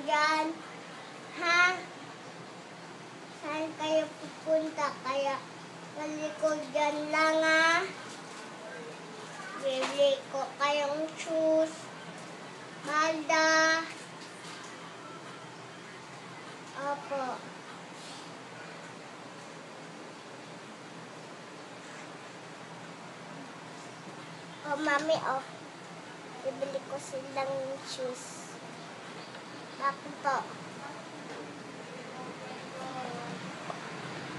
dyan. Ha? Saan kayo pupunta? Kaya malikod dyan lang, ha? Bili ko kayong shoes. Malda. Opo. Oh, mami, oh. Bibili ko silang shoes. Bakit po?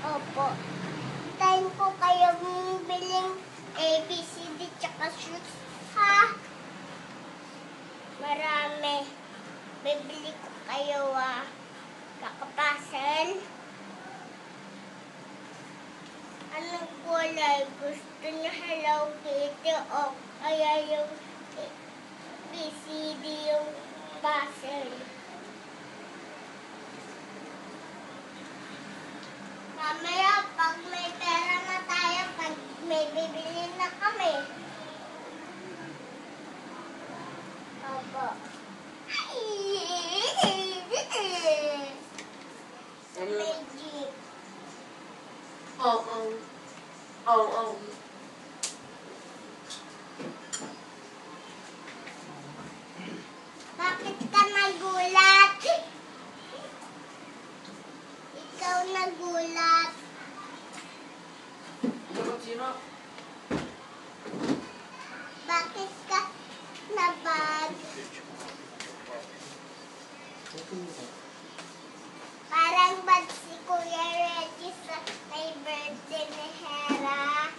Opo. Time ko kayong biling ABCD tsaka shoes, ha? Marami. Bibili ko kayo, ah. Kakapasel. Anong kulay? Gusto niyo Hello Kitty o kaya yung ABCD yung puzzle? Mamaya, pag may pera na tayo, pag may bibili na kami. Opo. May jeep. Oo. Oo. Bakit ka nagulat? Ikaw nagulat. Dapat sino? Bakit ka nabag? Parang bad si Kuya Reggie sa may birthday ni Hera.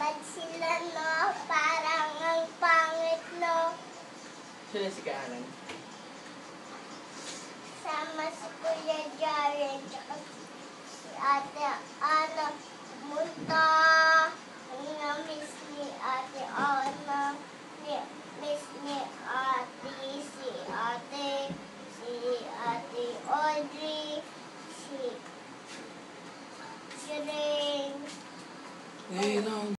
Bad sila, no? Parang ang pangit, no? Sino si Kaanan? Sama si Kuya Jaren, tsaka si Ate Ana. Pumunta. Miss ni Ate Ana. Miss ni Ate, si Ate Audrey, si Jaren. Eh, no.